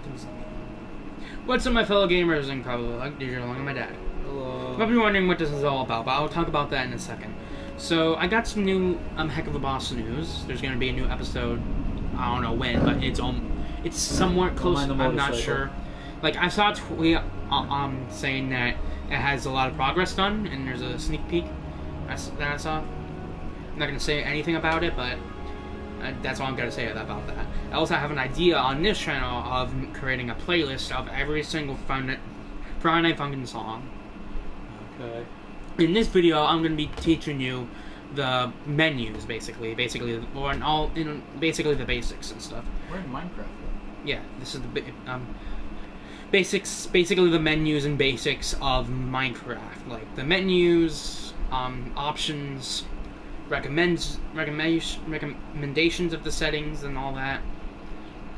something's... What's up, my fellow gamers, and probably like Digital along with my dad. Hello. You might be wondering what this is all about, but I'll talk about that in a second. So, I got some new Heck of a Boss news. There's going to be a new episode, I don't know when, but it's somewhat close, I'm not sure. Like, I saw a tweet saying that it has a lot of progress done, and there's a sneak peek that I saw. I'm not going to say anything about it, but that's all I'm going to say about that. I also have an idea on this channel of creating a playlist of every single Friday Night Funkin' song. Okay. In this video, I'm going to be teaching you the menus, basically the basics and stuff. We're in Minecraft. Yeah, this is the basics, basically the menus and basics of Minecraft, like the menus, options, recommendations of the settings and all that,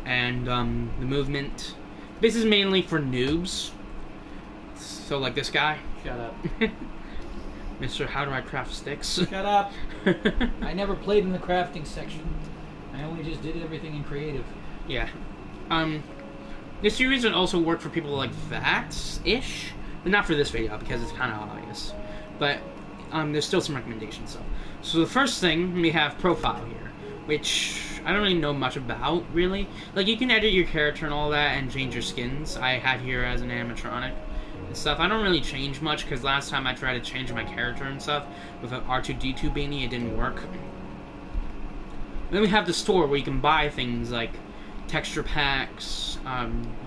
and the movement. This is mainly for noobs. So like this guy. Shut up. Mr. How Do I Craft Sticks? Shut up. I never played in the crafting section. I only just did everything in creative. Yeah. This series would also work for people like that-ish, but not for this video because it's kind of obvious. But there's still some recommendations though. So the first thing, we have profile here, which I don't really know much about, really. Like, you can edit your character and all that and change your skins. I had here as an animatronic and stuff. I don't really change much because last time I tried to change my character and stuff with an R2-D2 beanie, it didn't work. Then we have the store where you can buy things like texture packs,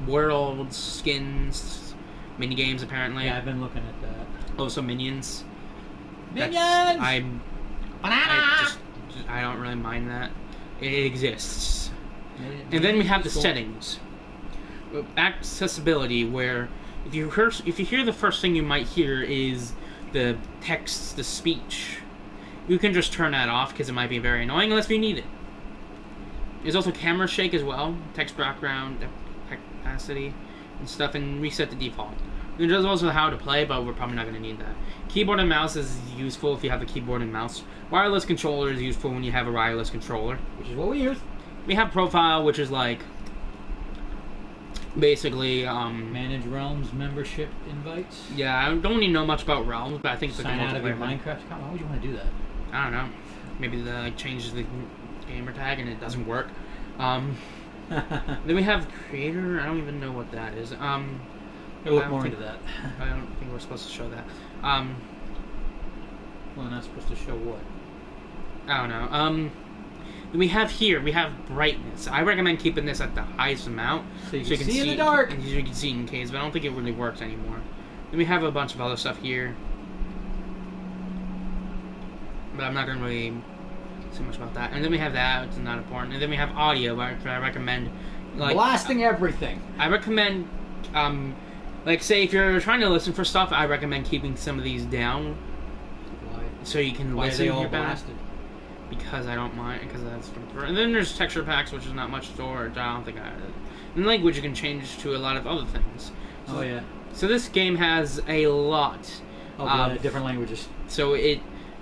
worlds, skins, mini games apparently. Yeah, I've been looking at that. Also minions. Minions! I don't really mind that. It exists. And then we have the settings. Accessibility, where if you hear the first thing you might hear is the text, the speech, you can just turn that off because it might be very annoying unless you need it. There's also camera shake as well, text background, opacity, and stuff, and reset the default. And there's also how to play, but we're probably not going to need that. Keyboard and mouse is useful if you have a keyboard and mouse. Wireless controller is useful when you have a wireless controller. Which is what we use. We have profile, which is like basically manage Realms membership invites. Yeah, I don't really know much about Realms, but I think it's sign out of your Minecraft account. Why would you want to do that? I don't know. Maybe that changes the gamer tag and it doesn't work. Then we have creator. I don't even know what that is. We'll look more into that. I don't think we're supposed to show that. Well, we're not supposed to show what? I don't know. We have brightness. I recommend keeping this at the highest amount so you can see in the dark. And you can see in caves, but I don't think it really works anymore. Then we have a bunch of other stuff here, but I'm not going to really say much about that. And then we have that, which is not important. And then we have audio, where I recommend like blasting everything. I recommend like, say, if you're trying to listen for stuff, I recommend keeping some of these down. Why? So you can Why listen. Are they all blasted? Because I don't mind, because that's... And then there's texture packs, which is not much storage. I don't think I... And language you can change to a lot of other things. Oh, yeah. So this game has a lot of different languages. So it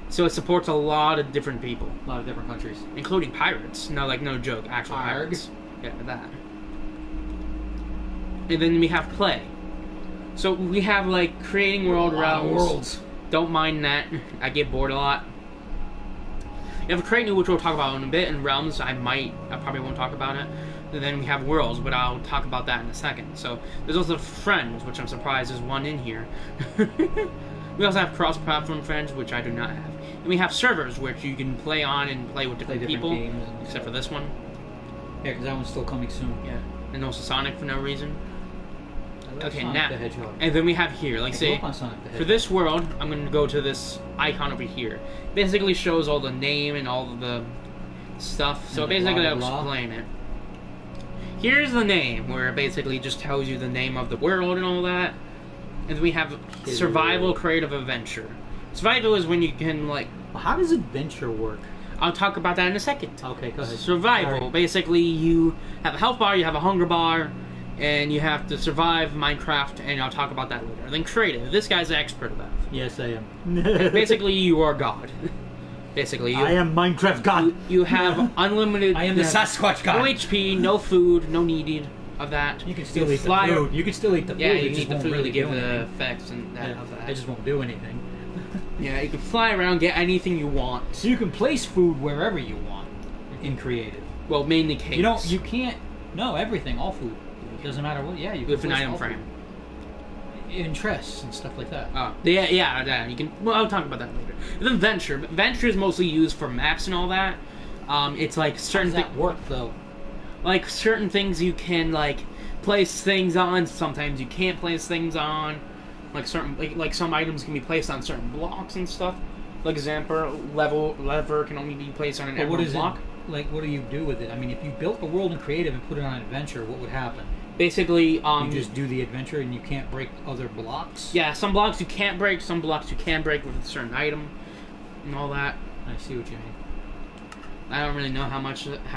supports a lot of different people. A lot of different countries. Including pirates. No, like, no joke. Actual pirates. Yeah, that. And then we have play. So we have, like, creating worlds. Don't mind that. I get bored a lot. You have create new, which we'll talk about in a bit, and realms, I probably won't talk about it. And then we have worlds, but I'll talk about that in a second. So there's also friends, which I'm surprised there's one in here. We also have cross-platform friends, which I do not have. And we have servers, which you can play on and play with different people, games except for this one. Yeah, because that one's still coming soon. Yeah, and also Sonic for no reason. Okay, Sonic now, the Hedgehog. And then we have here, like, say, for this world, I'm going to go to this icon over here. Basically shows all the name and all of the stuff. So basically, I'll explain it. Here's the name, where it basically just tells you the name of the world and all that. And we have survival, creative, adventure. Survival is when you can, like... Well, how does adventure work? I'll talk about that in a second. Okay, go ahead. Survival, basically, you have a health bar, you have a hunger bar, and you have to survive Minecraft, and I'll talk about that later. Then creative. This guy's an expert about it. Yes, I am. Basically, you are God. Basically, I am Minecraft God. You have unlimited... I am the Sasquatch God. No HP, no food, no needed. of that. You can still eat fly the food. You can still eat the food. Yeah, it you just need the won't food really to give do the anything. effects and that of that. It just won't do anything. Yeah, you can fly around, get anything you want. So you can place food wherever you want in creative. Well, mainly cakes. You can't. No, everything, all food. It doesn't matter what. Yeah, you can with an place item all frame. food. Interests and stuff like that. Oh, yeah. You can. Well, I'll talk about that later. And then Venture. Venture is mostly used for maps and all that. It's like certain How does that work though? like certain things you can like place things on. Sometimes you can't place things on. Like certain like some items can be placed on certain blocks and stuff. Like example, lever can only be placed on an But what emerald is block. it? Like, what do you do with it? I mean, if you built a world in creative and put it on adventure, what would happen? Basically, You just do the adventure and you can't break other blocks. yeah, some blocks you can't break, some blocks you can break with a certain item, and all that. I see what you mean. I don't really know how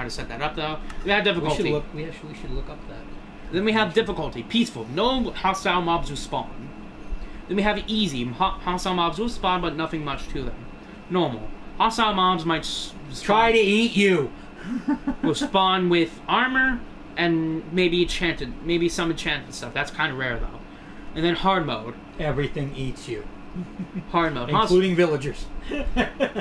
to set that up though. We have We difficulty. should look. We should look up that. Then we have difficulty, peaceful, no hostile mobs will spawn. Then we have easy, hostile mobs will spawn, but nothing much to them. Normal, hostile mobs might Try to eat you. will spawn with armor and maybe some enchanted stuff. That's kind of rare though. And then hard mode. Everything eats you, Hard mode. including villagers.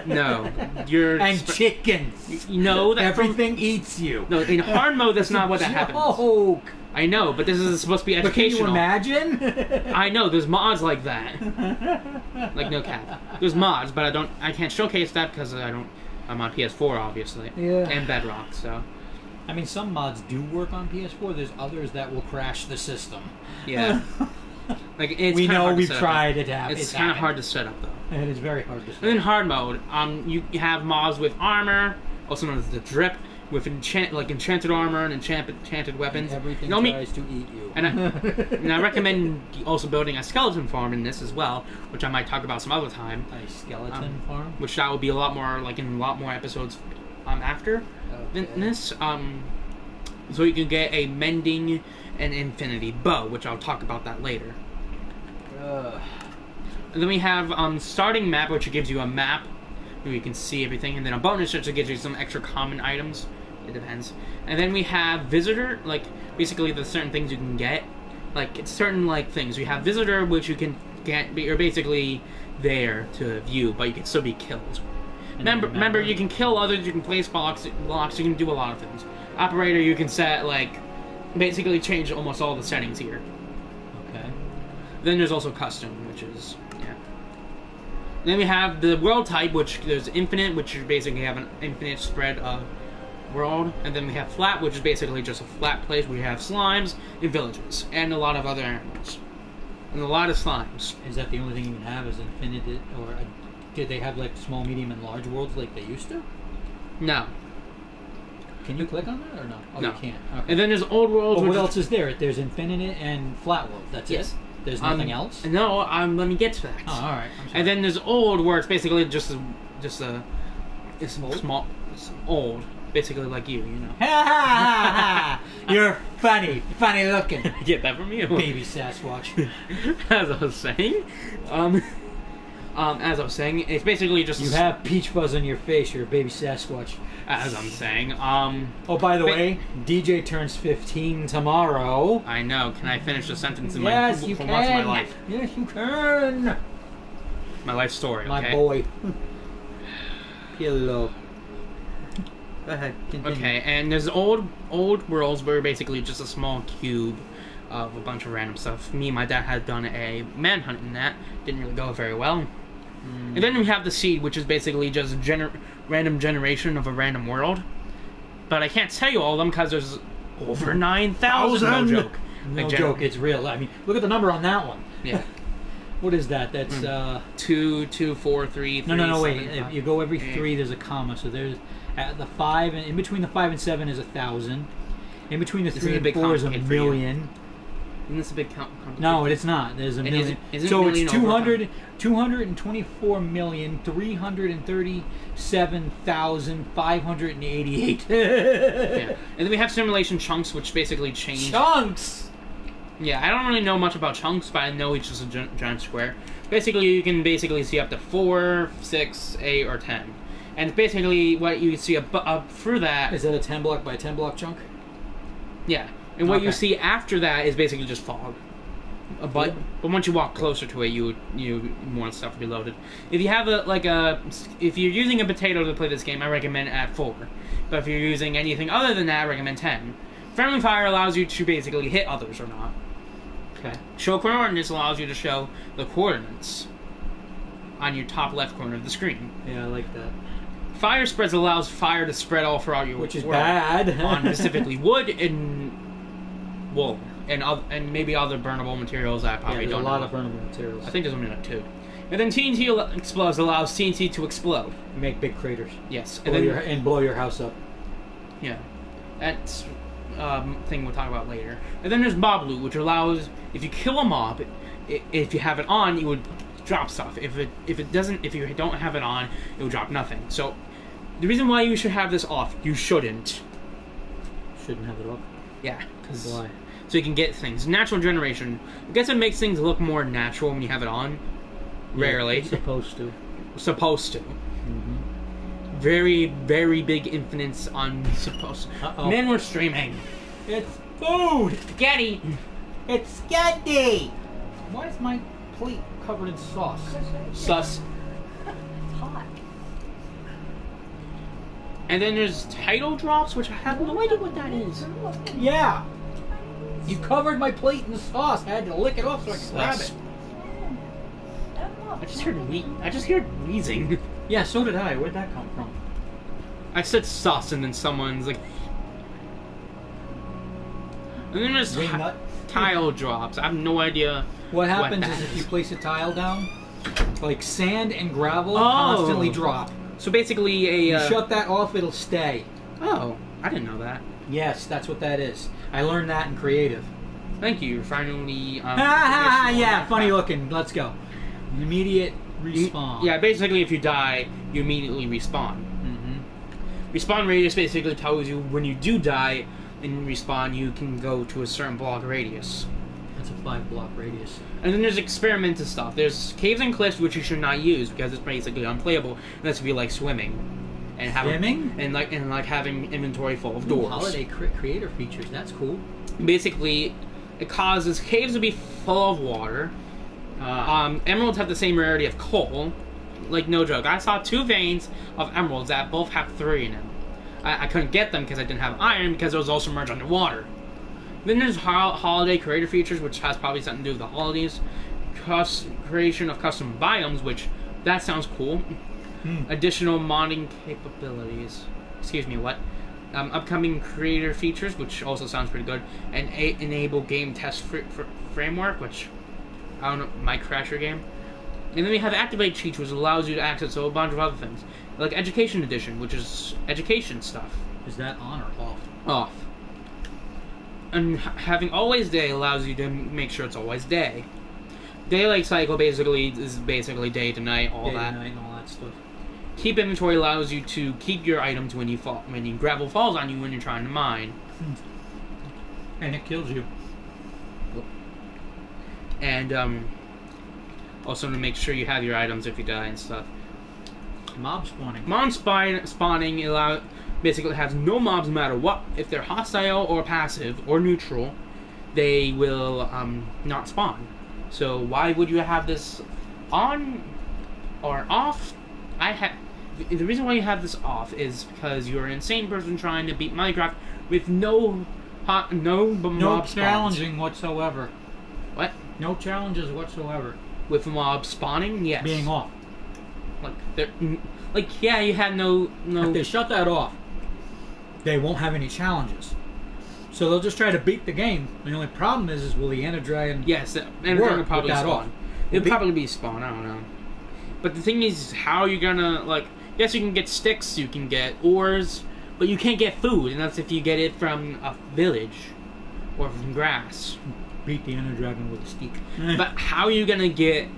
No, you're And chickens. you know that Everything eats you. No, in hard mode that's not what that happens. Joke. I know, but this is supposed to be But can you educational. imagine? I know there's mods like that. Like no cap. There's mods, but I can't showcase that because I'm on PS4 obviously. Yeah. And Bedrock, so I mean, some mods do work on PS4. There's others that will crash the system. yeah. Like it's we kinda know hard to we've set up. tried it. It's kind of hard to set up though. It is very hard to set And then up. hard mode, you have mobs with armor, also known as the drip, with enchanted armor and enchanted weapons. Everything You know, tries to eat you. And I recommend also building a skeleton farm in this as well, which I might talk about some other time. A skeleton farm. Which that will be a lot more in a lot more episodes after this. So you can get a mending and infinity bow, which I'll talk about that later. And then we have starting map, which gives you a map where you can see everything, and then a bonus which gives you some extra common items. It depends. And then we have visitor, like basically the certain things you can get, like it's certain like things. We have visitor, which you can get. You're basically there to view, but you can still be killed. Remember, you can kill others. You can place blocks. You can do a lot of things. Operator, you can set basically change almost all the settings here. Okay. Then there's also custom, which is Then we have the world type, which there's infinite, which you basically have an infinite spread of world, and then we have flat, which is basically just a flat place where you have slimes and villages and a lot of other animals and a lot of slimes. Is that the only thing you can have? Is infinite, or did they have like small, medium, and large worlds like they used to? No. Can you click on that or no? Oh, No. you can't. Okay. And then there's old worlds. Well, which what else is there? There's infinite and flat world. That's Yes. it. There's nothing else. No, let me get to that. Oh, all right. I'm sorry. And then there's old, where it's basically just a it's Old? small, it's old, basically like you know. Ha ha ha! You're funny looking, Get that from you, baby Sasquatch. As I was saying, it's basically just You have peach fuzz on your face. You're a baby Sasquatch. as I'm saying. Oh, by the way, DJ turns 15 tomorrow. I know. Can I finish the sentence in Yes, my you for can. once in my life? Yes, you can. My life story. My Okay. boy. Pillow. Go ahead. Continue. Okay, and there's old worlds where basically just a small cube of a bunch of random stuff. Me and my dad had done a manhunt in that. Didn't really go very well. And then we have the seed, which is basically just random generation of a random world. But I can't tell you all of them because there's over 9,000. No joke. No joke. It's real. I mean, look at the number on that one. Yeah. What is that? That's 2, 2, 4, 3, 3. No. Wait. 7, If 5, you go every 8. 3, there's a comma. So there's at the 5, and in between the 5 and 7 is 1,000. In between the This 3 is a and bit 4 is a complicated for you. million. Isn't this a big complication? No, it's not. There's a It million. isn't So million it's over 224,337,588. Yeah. And then we have simulation chunks, which basically change. Chunks. Yeah, I don't really know much about chunks, but I know it's just a giant square. Basically, you can see up to 4, 6, 8, or 10. And basically, what you see up through that... Is that a 10 block by 10 block chunk? Yeah. And what you Okay. see after that is basically just fog. But once you walk closer to it, you more stuff will be loaded. If you have if you're using a potato to play this game, I recommend at 4. But if you're using anything other than that, I recommend 10. Friendly fire allows you to basically hit others or not. Okay. Show coordinates allows you to show the coordinates on your top left corner of the screen. Yeah, I like that. Fire spreads allows fire to spread all throughout your Which is world bad. on specifically wood and wool and maybe other burnable materials that I Yeah, probably there's a don't lot know. of burnable materials. I think there's only like 2. And then TNT explodes allows TNT to explode. Make big craters. Yes, Blow and blow your house up. yeah, that's thing we'll talk about later. And then there's mob loot, which allows if you kill a mob, if you have it on, you would drop stuff. If you don't have it on, it will drop nothing. So the reason why you should have this off, you shouldn't. Shouldn't have it up. Yeah, because Why? so you can get things. Natural generation. I guess it makes things look more natural when you have it on. Rarely. It's supposed to. Supposed to. Mm-hmm. Very, very big influence on supposed to. Uh-oh. Man, we're streaming. It's food! Getty! It's Scandi! Why is my plate covered in sauce? Sus. It's hot. And then there's title drops, which I have no idea what that is. Yeah! You covered my plate in sauce. I had to lick it off so I could grab Sus. it. I just heard wheezing. Yeah, so did I. Where'd that come from? I said sus, and then someone's like. And then there's Wing nut? tile drops. I have no idea. What happens that is if is. you place a tile down, like sand and gravel Oh. constantly drop. So basically a. You shut that off, it'll stay. Oh, I didn't know that. Yes, that's what that is. I learned that in creative. Thank you. Finally. Yeah, funny looking. Let's go. Immediate respawn. Yeah, basically, if you die, you immediately respawn. Mm-hmm. Respawn radius basically tells you when you do die and respawn, you can go to a certain block radius. That's a 5-block radius. And then there's experimental stuff. There's caves and cliffs, which you should not use because it's basically unplayable unless you like swimming. And having, Swimming? and like having inventory full of Ooh, doors. holiday creator features. That's cool. Basically, it causes caves to be full of water. Emeralds have the same rarity of coal. Like, no joke. I saw 2 veins of emeralds that both have 3 in them. I couldn't get them because I didn't have iron because it was all submerged underwater. Then there's holiday creator features, which has probably something to do with the holidays. Creation of custom biomes, which that sounds cool. Additional modding capabilities. Excuse me, what? Upcoming creator features, which also sounds pretty good. And enable game test framework, which I don't know, my Crasher game. And then we have Activate Cheats, which allows you to access a whole bunch of other things. Like Education Edition, which is education stuff. Is that on or off? Off. And having Always Day allows you to make sure it's always day. Daylight cycle basically is basically day to night, all Day that. to night and all that stuff. Keep inventory allows you to keep your items when gravel falls on you when you're trying to mine. And it kills you. And also to make sure you have your items if you die and stuff. Mob spawning. Mob spawning basically has no mobs no matter what. If they're hostile or passive or neutral, they will not spawn. So why would you have this on or off? The reason why you have this off is because you're an insane person trying to beat Minecraft with no mob spawns. challenging whatsoever. What? No challenges whatsoever. With mob spawning? Yes. Being off. Yeah, you had no. If they shut that off, they won't have any challenges. So they'll just try to beat the game. The only problem is will the Ender Dragon Yes, and work will probably with that spawn. off? It'll probably be spawn. I don't know. But the thing is, how are you gonna Yes, you can get sticks, you can get ores, but you can't get food, and that's if you get it from a village or from grass. beat the Ender Dragon with a stick. But how are you gonna get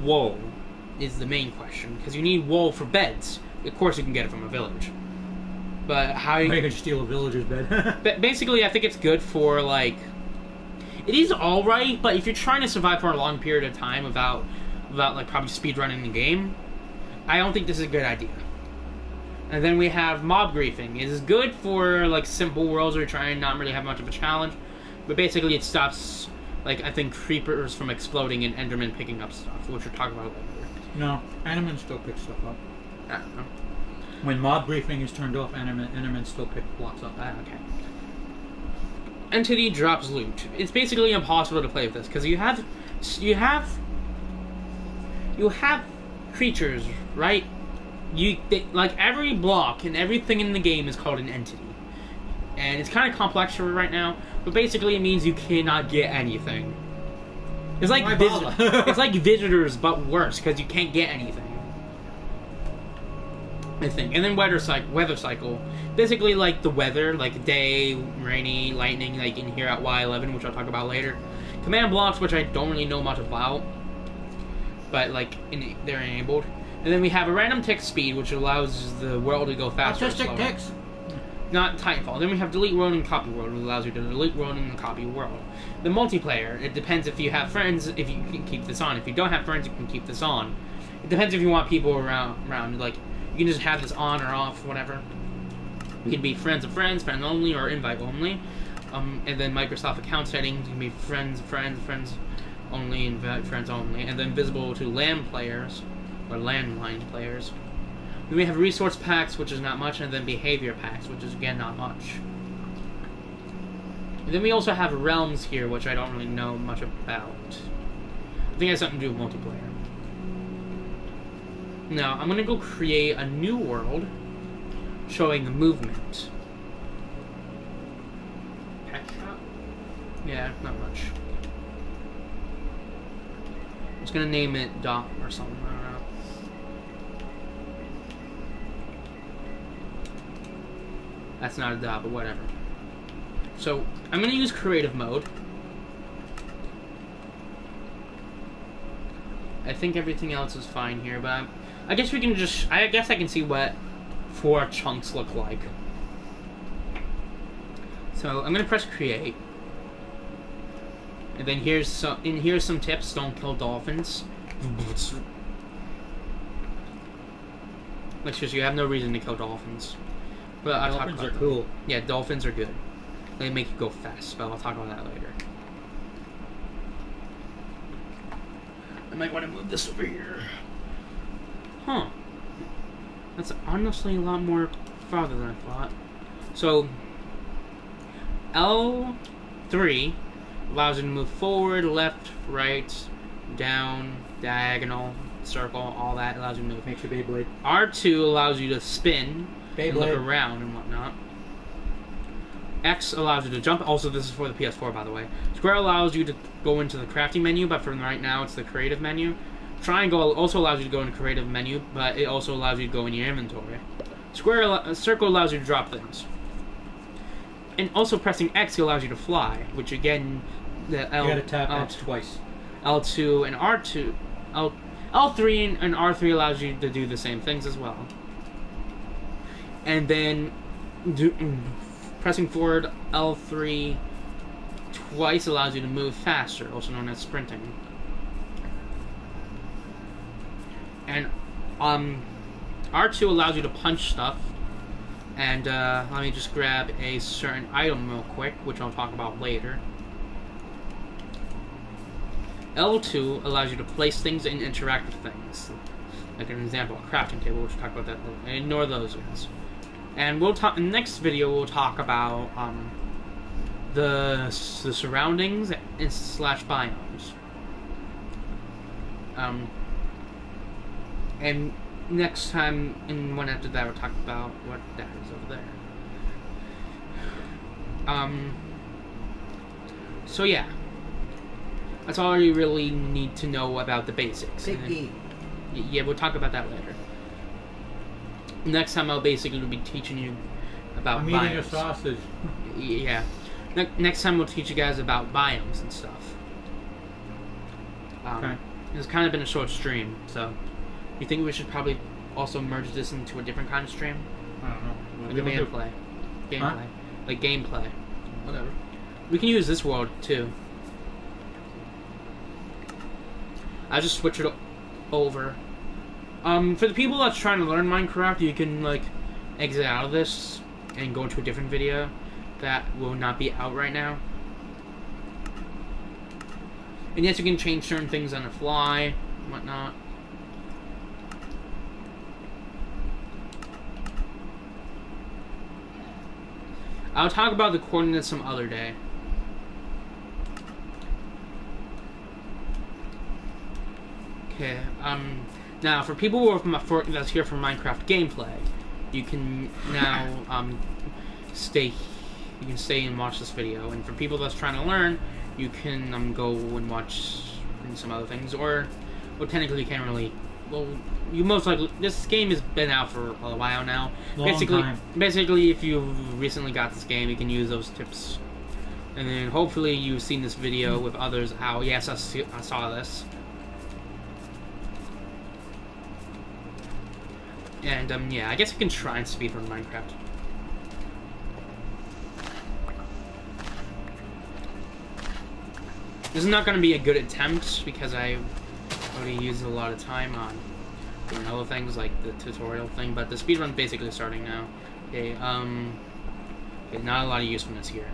wool? Is the main question, because you need wool for beds. Of course, you can get it from a village. But how Or you you could steal a villager's bed. But basically, I think it's good for, it is alright, but if you're trying to survive for a long period of time without probably speedrunning the game, I don't think this is a good idea. And then we have mob griefing. It is good for like simple worlds where you're trying not really have much of a challenge, but basically it stops like I think creepers from exploding and Enderman picking up stuff, which we'll talk about later. No, Enderman still picks stuff up. I don't know. When mob griefing is turned off, Enderman still blocks up. Okay. Entity drops loot. It's basically impossible to play with this because you have creatures, right? Like every block and everything in the game is called an entity, and it's kind of complex for right now. But basically, it means you cannot get anything. It's like it's like visitors, but worse because you can't get anything. I think. And then weather cycle. Basically like the weather, like day, rainy, lightning, like in here at Y11, which I'll talk about later. Command blocks, which I don't really know much about, but like they're enabled. And then we have a random tick speed, which allows the world to go faster. Autistic ticks. Not Titanfall. Then we have delete world and copy world, which allows you to delete world and copy world. The multiplayer, it depends if you have friends, if you can keep this on. If you don't have friends, you can keep this on. It depends if you want people around. Like, you can just have this on or off, whatever. You can be friends of friends, friends only, or invite only. And then Microsoft account settings, you can be friends only, invite friends only. And then visible to LAN players, or landline players. Then we have resource packs, which is not much, and then behavior packs, which is again not much. And then we also have realms here, which I don't really know much about. I think it has something to do with multiplayer. Now, I'm going to go create a new world showing the movement. Pet shop? Yeah, not much. I'm just going to name it Dot or something. I don't know. That's not a dot, but whatever. So, I'm going to use creative mode. I think everything else is fine here, but I guess we can just... I guess I can see what 4 chunks look like. So, I'm going to press create. And then here's some tips. Don't kill dolphins. Like, just you have no reason to kill dolphins. But I'll Dolphins talk about are cool. Yeah, dolphins are good. They make you go fast, but I'll talk about that later. I might want to move this over here. Huh. That's honestly a lot more farther than I thought. So, L3 allows you to move forward, left, right, down, diagonal, circle, all that allows you to move. Makes you Beyblade. R2 allows you to spin and look Beyblade. around and whatnot. X allows you to jump. Also, this is for the PS4, by the way. Square allows you to go into the crafting menu, but for right now, it's the creative menu. Triangle also allows you to go into creative menu, but it also allows you to go in your inventory. Circle allows you to drop things. And also pressing X allows you to fly, which again, the L... You gotta tap X twice. L2 and R2... L3 and R3 allows you to do the same things as well. And then pressing forward L3 twice allows you to move faster, also known as sprinting. And R2 allows you to punch stuff. And let me just grab a certain item real quick, which I'll talk about later. L2 allows you to place things and interact with things. Like an example, a crafting table, which we'll talk about that later. Ignore those ones. And we'll talk in the next video. We'll talk about the surroundings and slash biomes. And next time, and one after that, we'll talk about what that is over there. So yeah, that's all you really need to know about the basics. Big Yeah, we'll talk about that later. Next time, I'll basically be teaching you about I'm biomes. eating a sausage. Yeah. Next time, we'll teach you guys about biomes and stuff. Okay. It's kind of been a short stream, so you think we should probably also merge this into a different kind of stream? I don't know. Like a gameplay. Huh? Like gameplay. Whatever. We can use this world, too. I'll just switch it over. For the people that's trying to learn Minecraft, you can, like, exit out of this and go to a different video that will not be out right now. And yes, you can change certain things on the fly, and whatnot. I'll talk about the coordinates some other day. Okay, now for people who are that's here for Minecraft gameplay, you can now, stay and watch this video, and for people that's trying to learn, you can, go and watch some other things, or, well, technically you can't really, well, you most likely, this game has been out for a while now. Long time. Basically, if you recently got this game, you can use those tips. And then hopefully you've seen this video with others how, yes, I saw this. And, yeah, I guess I can try and speedrun Minecraft. This is not going to be a good attempt because I already used a lot of time on doing other things like the tutorial thing, but the speedrun's basically starting now. Okay, okay, not a lot of usefulness here.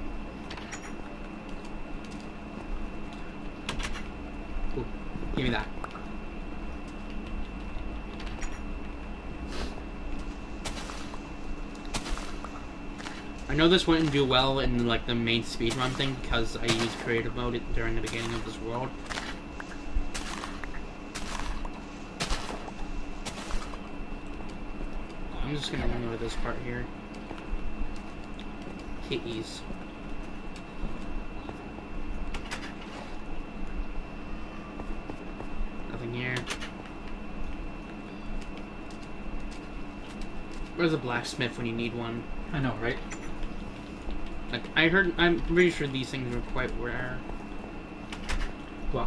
Ooh, give me that. I know this wouldn't do well in like the main speedrun thing because I used creative mode during the beginning of this world. I'm just gonna ignore this part here. Keys. Nothing here. Where's a blacksmith when you need one? I know, right? Like, I'm pretty sure these things are quite rare. What?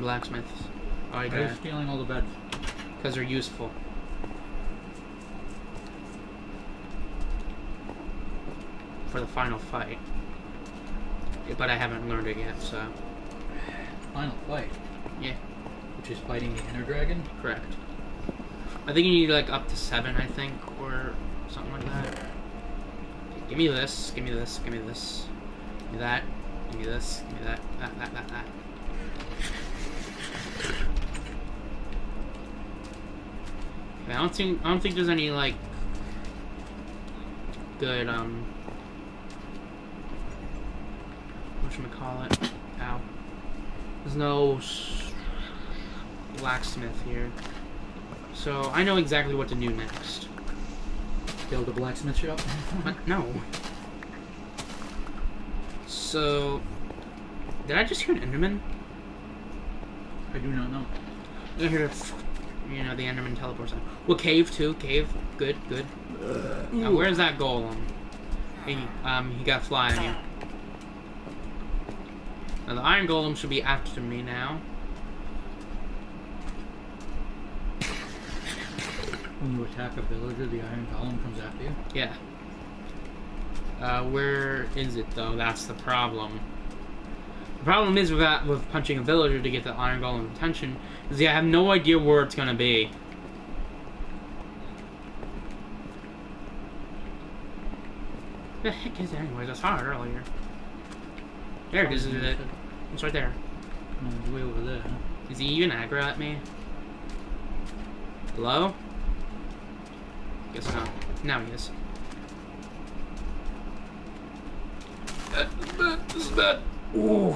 Blacksmiths. Oh, I Why are you got it. stealing all the beds? Because they're useful. For the final fight. Yeah, but I haven't learned it yet, so... Final fight. Yeah, Which is fighting the Ender Dragon? correct. I think you need, like, up to 7, I think, or something like that. Give me this, give me this, give me this. Give me that, give me this, give me that, that. Okay, I don't think there's any, like, good, whatchamacallit? Ow. There's no blacksmith here. So, I know exactly what to do next. Build a blacksmith shop? What? No. So, did I just hear an Enderman? I do not know. I heard you know, the Enderman teleports out. Well, cave too. Cave. Good, good. Now, where's that golem? He got fly on you. Now, the iron golem should be after me now. When you attack a villager, the iron golem comes after you? Yeah. Where is it, though? That's the problem. The problem is with punching a villager to get the iron golem attention is I have no idea where it's gonna be. The heck is it anyways? I saw it earlier. There it is, isn't it? It's right there. No, it's way over there, huh? Is he even aggro at me? Hello? Guess not. Now he is. This is bad. Ooh.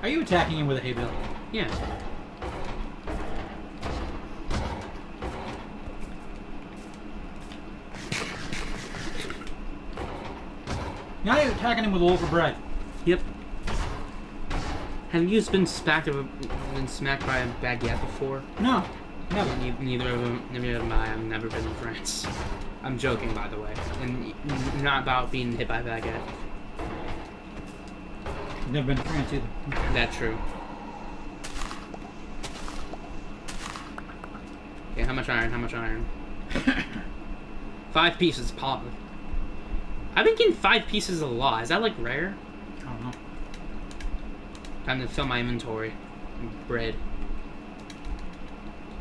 Are you attacking him with a hay bale? Yeah. Now you're attacking him with a loaf of bread. Yep. Have you been smacked by a baguette before? No, never. Neither of them. Neither of them. I've never been in France. I'm joking, by the way, and not about being hit by a baguette. Never been to France either. That's true. Okay, how much iron? How much iron? 5 pieces, pop. I've been getting 5 pieces a lot. Is that like rare? I don't know. Time to fill my inventory. Bread.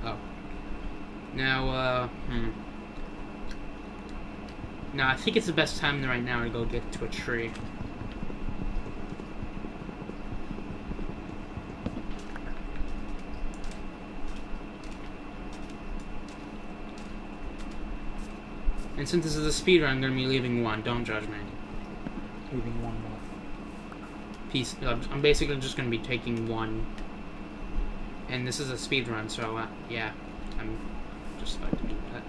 Oh. Now, Now, I think it's the best time right now to go get to a tree. And since this is a speedrun, I'm going to be leaving one. Don't judge me. Leaving one more. Piece. I'm basically just going to be taking one. And this is a speedrun, so yeah. I'm just about to do that.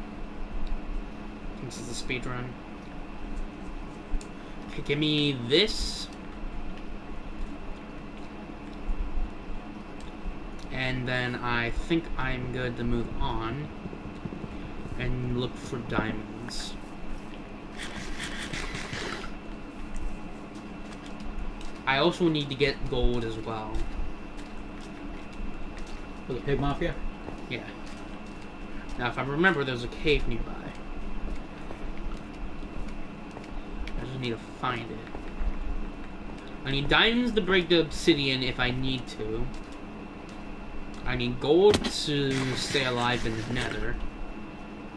This is a speedrun. Okay, give me this. And then I think I'm good to move on and look for diamonds. I also need to get gold as well. For the Pig Mafia? Yeah. Now, if I remember, there's a cave nearby. I just need to find it. I need diamonds to break the obsidian if I need to. I need gold to stay alive in the nether.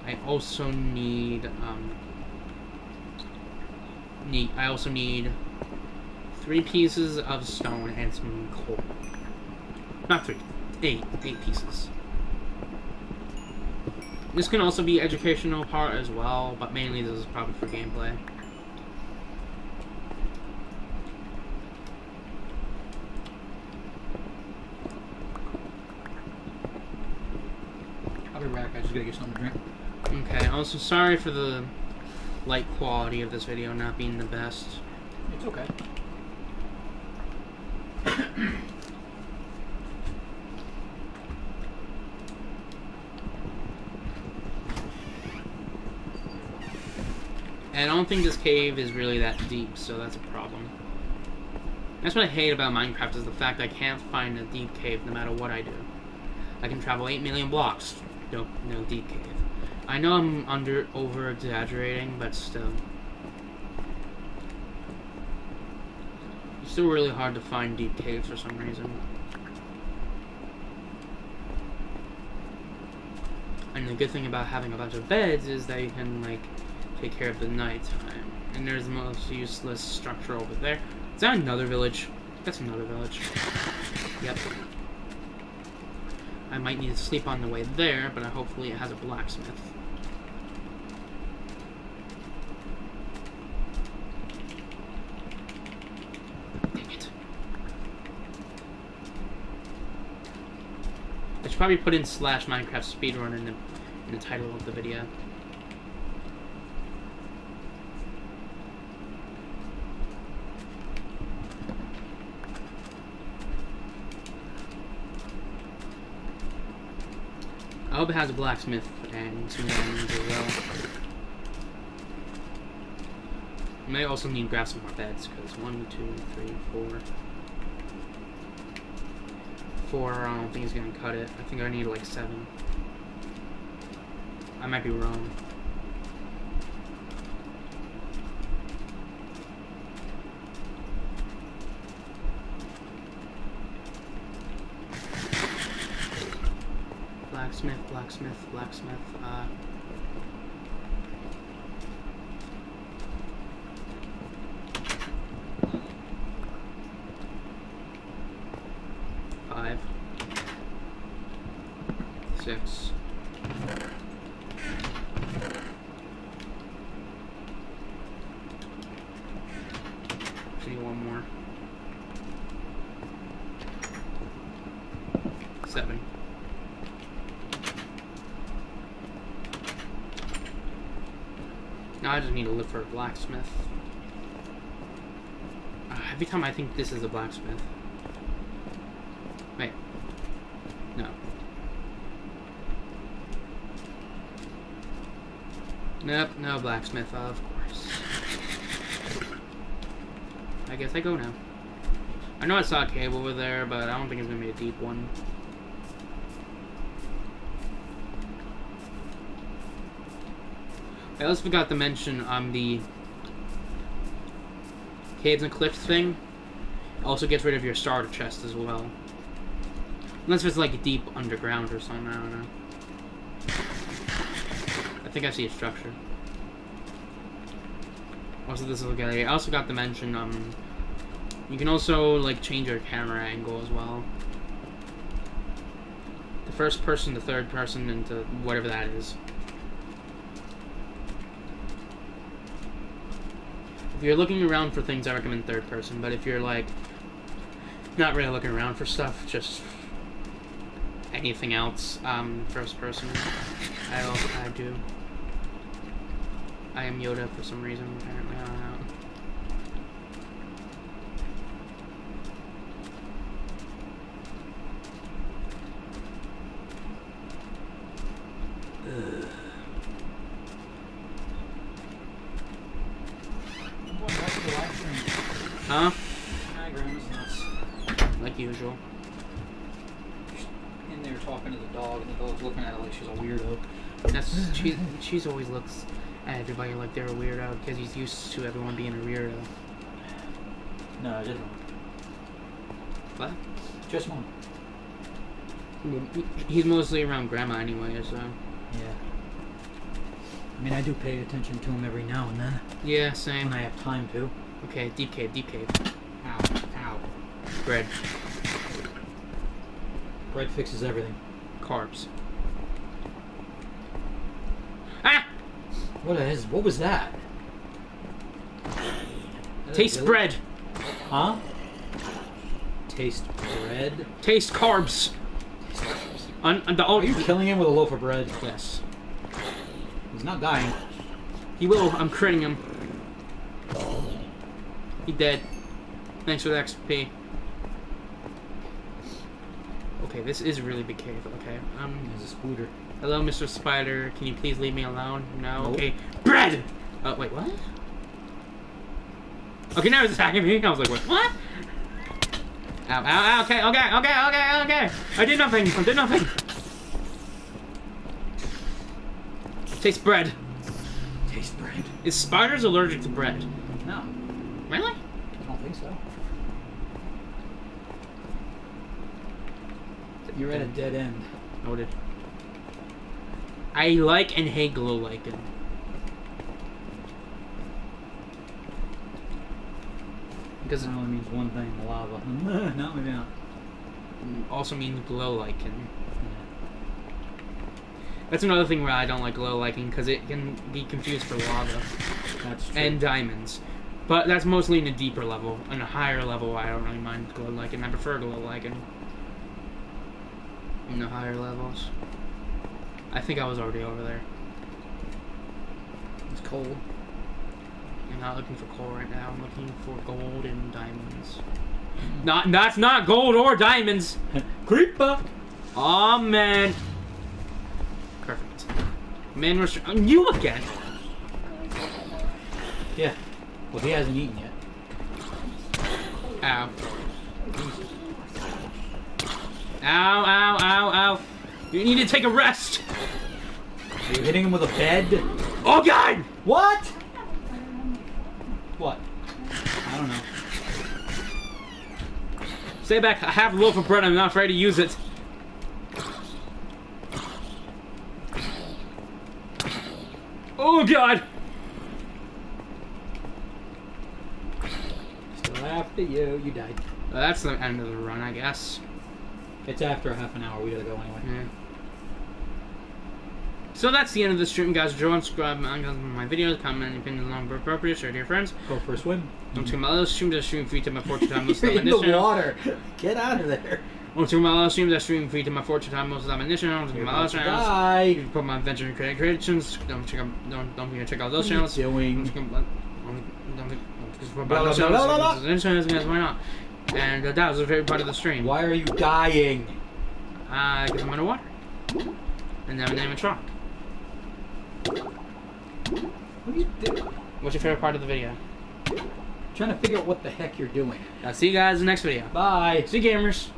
I also need, I also need 3 pieces of stone and some coal. Not 3, 8 pieces. This can also be educational part as well, but mainly this is probably for gameplay. I'll be back. I just gotta get something to drink. Okay, also sorry for the light quality of this video not being the best. It's okay. And I don't think this cave is really that deep, so that's a problem. That's what I hate about Minecraft, is the fact I can't find a deep cave no matter what I do. I can travel 8 million blocks. No deep cave. I know I'm over-exaggerating, but still. It's still really hard to find deep caves for some reason. And the good thing about having a bunch of beds is that you can, like, take care of the nighttime. And there's the most useless structure over there. Is that another village? That's another village. Yep. I might need to sleep on the way there, but hopefully it has a blacksmith. Dang it. I should probably put in /Minecraft speedrun in the title of the video. I hope it has a blacksmith and some diamonds as well. I may also need to grab some more beds, because 1, 2, 3, 4. 4, I don't think is going to cut it. I think I need like 7. I might be wrong. Blacksmith. 5, 6. Need one more. 7. Now I just need to look for a blacksmith. Every time I think this is a blacksmith. Wait. No. Nope, no blacksmith, of course. I guess I go now. I know I saw a cave over there, but I don't think it's gonna be a deep one. I also forgot to mention the caves and cliffs thing. Also gets rid of your starter chest as well. Unless it's like deep underground or something, I don't know. think I see a structure. Also, this is a good idea. I also got to mention, you can also, like, change your camera angle as well. The first person, the third person, and to whatever that is. If you're looking around for things, I recommend third person, but if you're, like, not really looking around for stuff, just anything else, first person. I do. I am Yoda for some reason, apparently. I don't know. Huh? Hi, Grandma's nuts. Like usual. In there talking to the dog, and the dog's looking at her like she's a weirdo. That's she's always looks at everybody like they're a weirdo because he's used to everyone being a weirdo. No, I didn't. What? Just one. He's mostly around grandma anyway, so. Yeah. I mean, I do pay attention to him every now and then Yeah, same. when I have time to. Okay, deep cave, deep cave. Ow, ow. Bread. Bread fixes everything. Carbs. Ah! What was that? Taste Really? bread. Huh? Taste bread? Taste carbs. Are you killing him with a loaf of bread? Yes. He's not dying. He will. I'm critting him. He dead. Thanks for the XP. Okay, this is a really big cave. Okay. There's a spooter. Hello, Mr. Spider. Can you please leave me alone? No. Nope. Okay. Bread. Wait, what? Okay, now he's attacking me. I was like, wait, what? Ow, ow, ow. Okay. I did nothing. Taste bread. Taste bread? Is spiders allergic to bread? No. Really? I don't think so. You're at a dead end. Noted. I like and hate glow lichen. Because It it only means one thing, lava. No, maybe not. also means glow lichen. That's another thing where I don't like glow lichen because it can be confused for lava That's true. and diamonds. But that's mostly in a deeper level. On a higher level, I don't really mind glow lichen. I prefer glow lichen in the higher levels. I think I was already over there. It's cold. I'm not looking for coal right now. I'm looking for gold and diamonds. That's not gold or diamonds. Creeper! Oh man. Perfect. Man, you again. Yeah. Well, he hasn't eaten yet. Ow. Ow. You need to take a rest. Are you hitting him with a bed? Oh god! What? What? I don't know. Stay back. I have a loaf of bread. I'm not afraid to use it. Oh god! Still after you. You died. That's the end of the run, I guess. It's after a half an hour. We gotta go anyway. Yeah. So that's the end of the stream, guys. Join, subscribe, and my videos, comment any opinions on appropriate, share to your friends. Go for a swim. Don't check my other streams. I stream free to my fortune time most of the You're time in on this the channel. water. Get out of there. Don't check my other streams. I stream free to my fortune time most of the time on this channel. Don't check You're my about other to channels. die. You can put my adventure and creations. Don't forget to check out those channels. What are you doing? Why not? And that was a very part of the stream. Why are you dying? Because I'm underwater. And then my name is Rock. What are you doing? What's your favorite part of the video? Trying to figure out what the heck you're doing. I'll see you guys in the next video. Bye. See you, gamers.